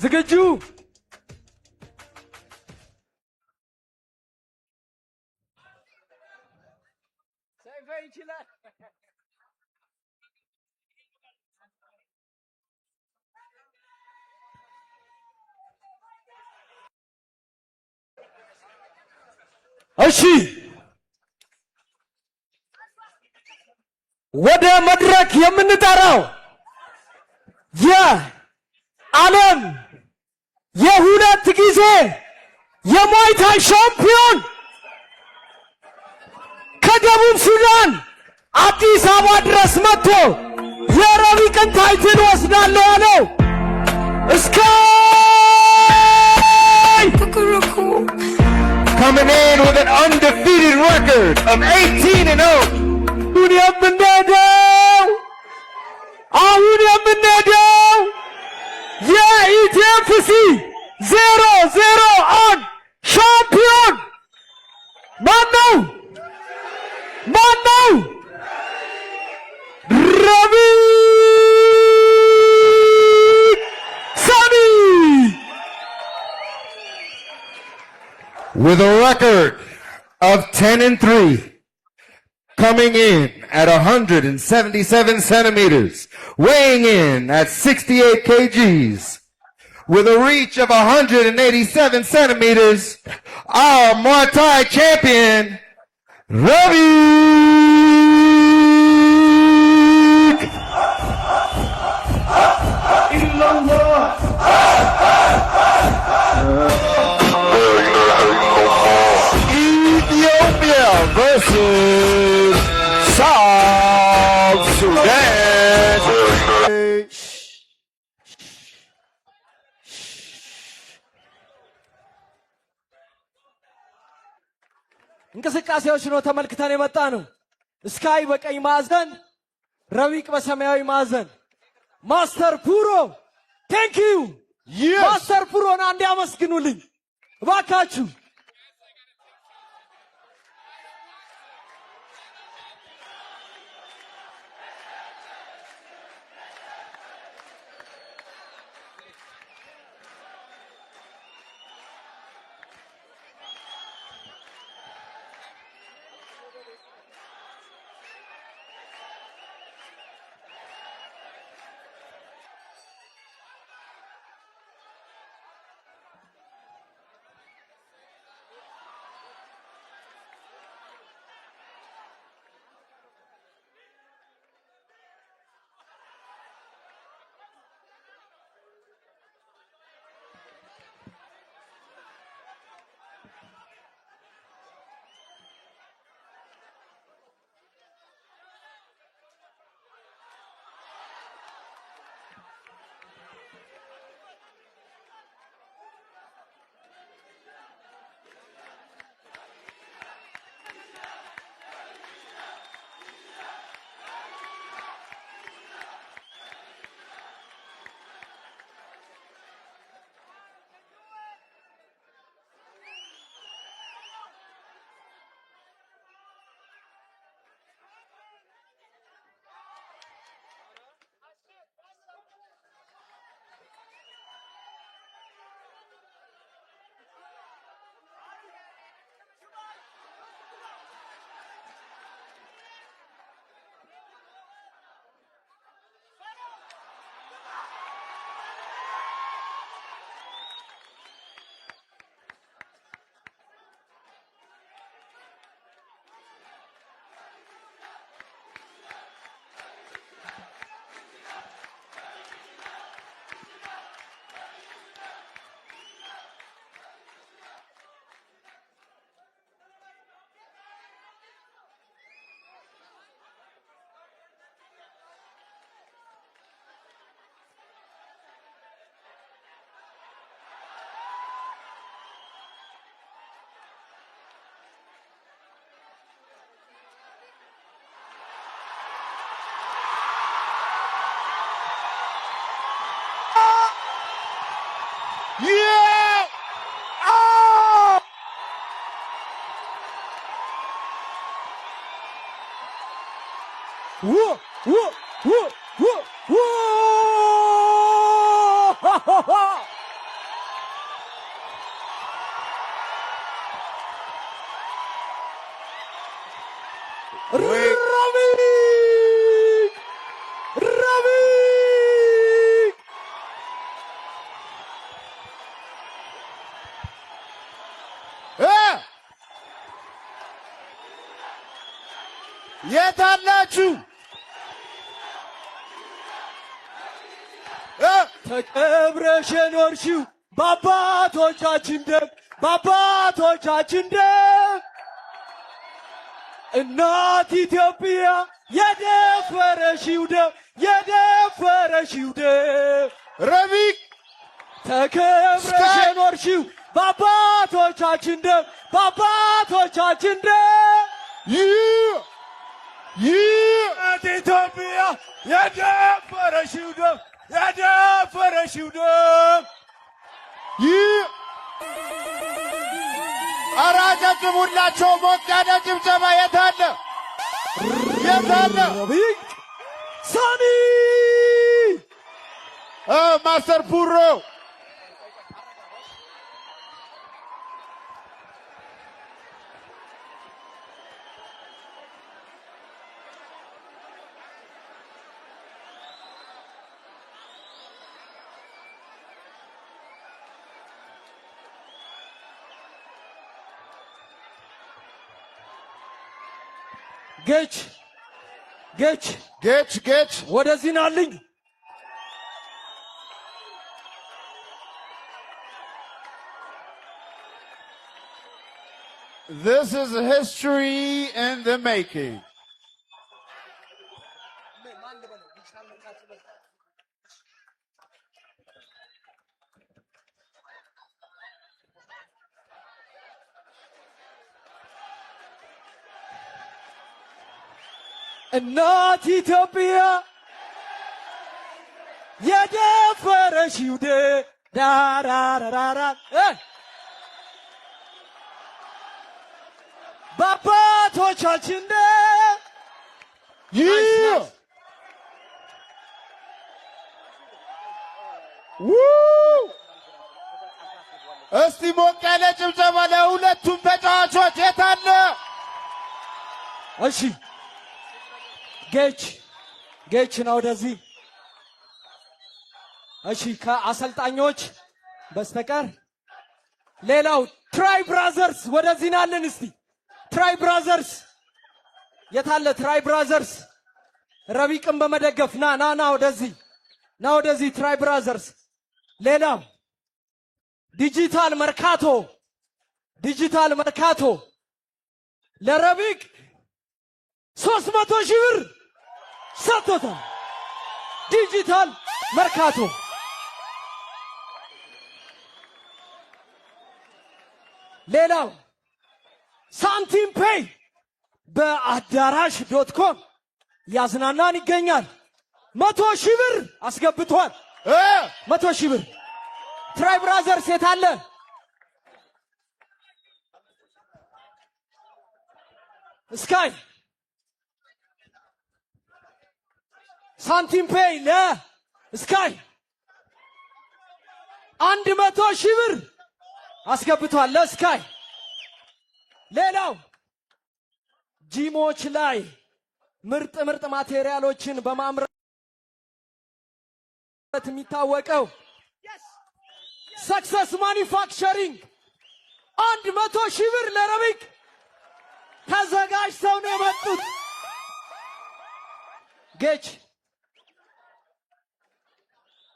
ዝግጁ ሰይፈ ይችላል እሺ ወደ መድረክ የምንጠራው የዓለም የሁለት ጊዜ የሙay thai ሻምፒዮን ከደቡብ ሱዳን አዲስ አበባ ድረስ መጥቶ የረቢቅን ታይትል ወስዳለሁ ያለው Coming in with an undefeated record of 18-0. አሁን የምንሄደው የኢቲኤፍሲ 001 ሻምፒዮን ማነው? ረቢቅ ሰኒ With a record of 10-3. Coming in at 177 centimeters, weighing in at 68 kgs, with a reach of 187 centimeters, our Muay Thai champion, Rabiq Ethiopia versus South Sudan. እንቅስቃሴዎች ነው ተመልክተን የመጣ ነው። ስካይ በቀኝ ማዕዘን፣ ረቢቅ በሰማያዊ ማዕዘን። ማስተር ፑሮ ቴንክ ዩ ማስተር ፑሮን አንድ ያመስግኑልኝ እባካችሁ። የታላችሁ ተከብረሽ የኖርሽው በአባቶቻችን ደም በአባቶቻችን ደም እናት ኢትዮጵያ የደፈረሽው ደም የደፈረሽው ደም ረቢቅ ተከብረሽ የኖርሽው በአባቶቻችን ደም በአባቶቻችን ደም እናት ኢትዮጵያ የደፈረሽው ደም የደፈረሽው ደም አራጨብጭቡላቸው ሞቅ ያለ ጭብጨባ የታለ የታለ ረቢቅ ሳኒ ማስተር ፑሮ ጌች ጌች ጌች ጌች ወደዚህ ናልኝ This is history in the making. እናት ኢትዮጵያ የደፈረሽው ደም ዳራራራ በአባቶቻችን ደም እስቲ ሞቅ ያለ ጭብጨባ ለሁለቱም ተጫዋቾች የታለ? እሺ ጌች ነው ወደዚህ። እሺ ከአሰልጣኞች በስተቀር ሌላው ትራይ ብራዘርስ ወደዚህ ናለን። እስቲ ትራይ ብራዘርስ የታለ? ትራይ ብራዘርስ ረቢቅን በመደገፍ ና ወደዚህ ና ወደዚህ ትራይ ብራዘርስ። ሌላው ዲጂታል መርካቶ ለረቢቅ 300,000 ብር ሰጥቶታል። ዲጂታል መርካቶ ሌላው ሳንቲም ፔይ በአዳራሽ.com ያዝናናን ይገኛል። 100,000 ብር አስገብቷል። 100,000 ብር ትራይ ብራዘርስ የታለ? ስካይ ሳንቲም ፔይ ለስካይ 100,000 ብር አስገብቷል ለስካይ። ሌላው ጂሞች ላይ ምርጥ ማቴሪያሎችን በማምረት የሚታወቀው ሰክሰስ ማኒፋክቸሪንግ 100,000 ብር ለረቢቅ ተዘጋጅተው ነው የመጡት። ጌች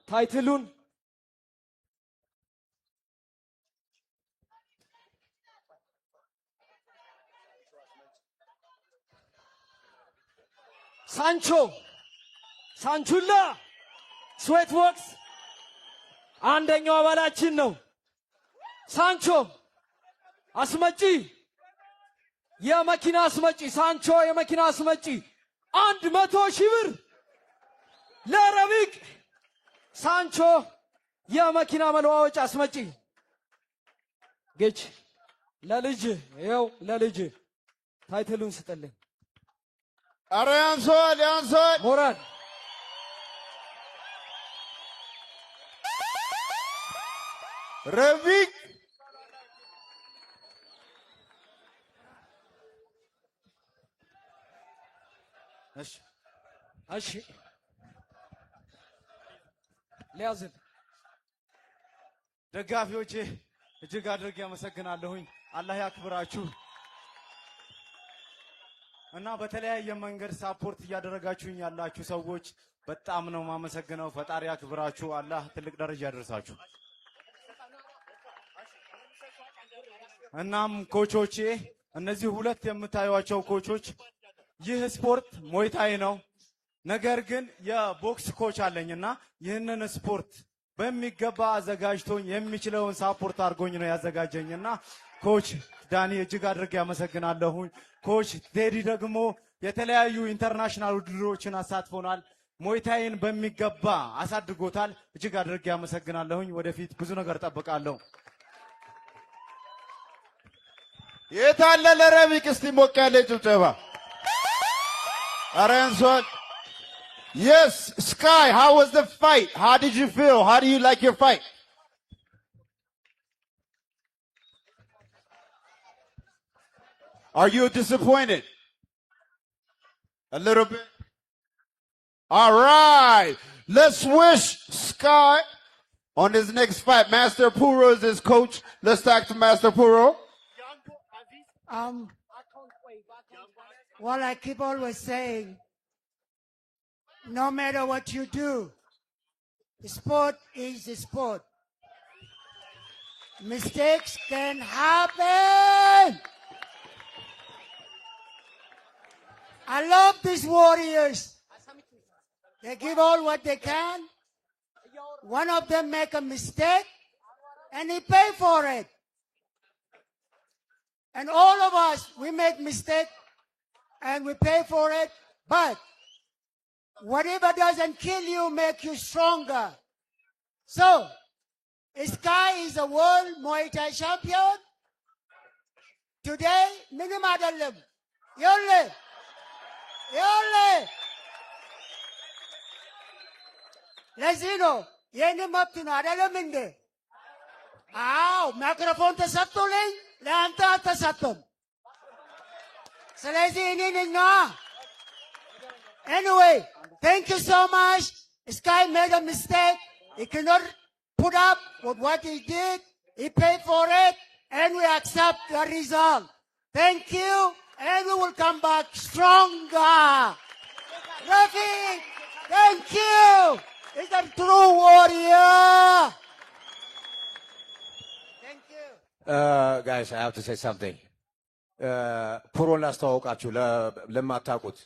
ታይትሉን ሳንቹላ ስዌት ቦክስ አንደኛው አባላችን ነው። ሳንቾ አስመጪ የመኪና አስመጪ ሳንቾ የመኪና አስመጪ 100,000 ብር ለረቢቅ ሳንቾ የመኪና መለዋወጫ አስመጪ። ጌች ለልጅ ይኸው ለልጅ ታይትሉን ስጥልን። አረ ያንሷል ሞራል ረቢቅ እሺ ሊያዝን ደጋፊዎቼ እጅግ አድርጌ አመሰግናለሁኝ። አላህ ያክብራችሁ። እና በተለያየ መንገድ ሳፖርት እያደረጋችሁኝ ያላችሁ ሰዎች በጣም ነው ማመሰግነው። ፈጣሪ ያክብራችሁ። አላህ ትልቅ ደረጃ ያደርሳችሁ። እናም ኮቾቼ እነዚህ ሁለት የምታዩዋቸው ኮቾች ይህ ስፖርት ሞይታይ ነው። ነገር ግን የቦክስ ኮች አለኝና ይህንን ስፖርት በሚገባ አዘጋጅቶኝ የሚችለውን ሳፖርት አድርጎኝ ነው ያዘጋጀኝና ኮች ዳኒ እጅግ አድርጌ ያመሰግናለሁኝ። ኮች ቴዲ ደግሞ የተለያዩ ኢንተርናሽናል ውድድሮችን አሳትፎናል። ሞይታይን በሚገባ አሳድጎታል። እጅግ አድርጌ ያመሰግናለሁኝ። ወደፊት ብዙ ነገር ጠብቃለሁ። የታለ ለረቢቅ እስቲ ሞቅ ያለ ጭብጨባ። ኧረ እንሷን። Yes, Sky, how was the fight? How did you feel? How do you like your fight? Are you disappointed? A little bit? All right. Let's wish Sky on his next fight. Master Puro is his coach. Let's talk to Master Puro. Well, I keep always saying, no matter what you do, sport is sport. Mistakes can happen. I love these warriors. They give all what they can. One of them make a mistake and he pay for it. And all of us, we make mistake and we pay for it. But whatever doesn't kill you make you stronger. So, Sky is a world Muay Thai champion. Today, minimum Yolle. ለዚህ ነው የኔ መብት ነው አይደለም እንዴ? አዎ ማይክሮፎን ተሰጥቶልኝ ለአንተ አልተሰጠም። ስለዚህ እኔ ነኝ። Anyway, thank you so much. Sky made a mistake. He cannot put up with what he did. He paid for it, and we accept the result. Thank you, and we will come back stronger. Rafi, thank you. He's a true warrior. Thank you. Guys, I have to say something. ፕሮን ላስተዋውቃችሁ ለማታውቁት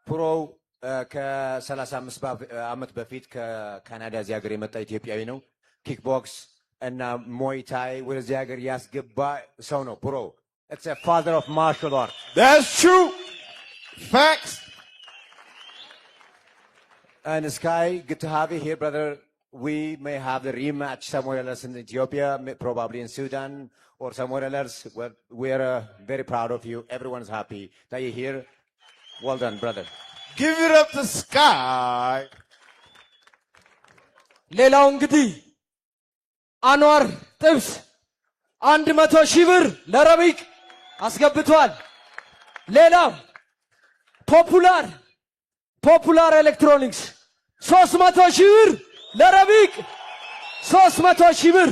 ፕሮ ከ35 ዓመት በፊት ከካናዳ እዚህ ሀገር የመጣ ኢትዮጵያዊ ነው። ኪክቦክስ እና ሞይታይ ወደዚህ ሀገር ያስገባ ሰው ነው ፕሮ። It's a father of martial art. That's true. Facts. And Sky, good to have you here, brother. We may have the rematch somewhere else in Ethiopia, probably in Sudan or somewhere else. We're very proud of you. Everyone's happy that you're here. Well done, brother. Give it up to Sky. ሌላው እንግዲህ አንዋር ጥብስ 100,000 ብር ለረቢቅ አስገብቷል። ሌላው ፖፑላር ኤሌክትሮኒክስ 300,000 ብር ለረቢቅ 300,000 ብር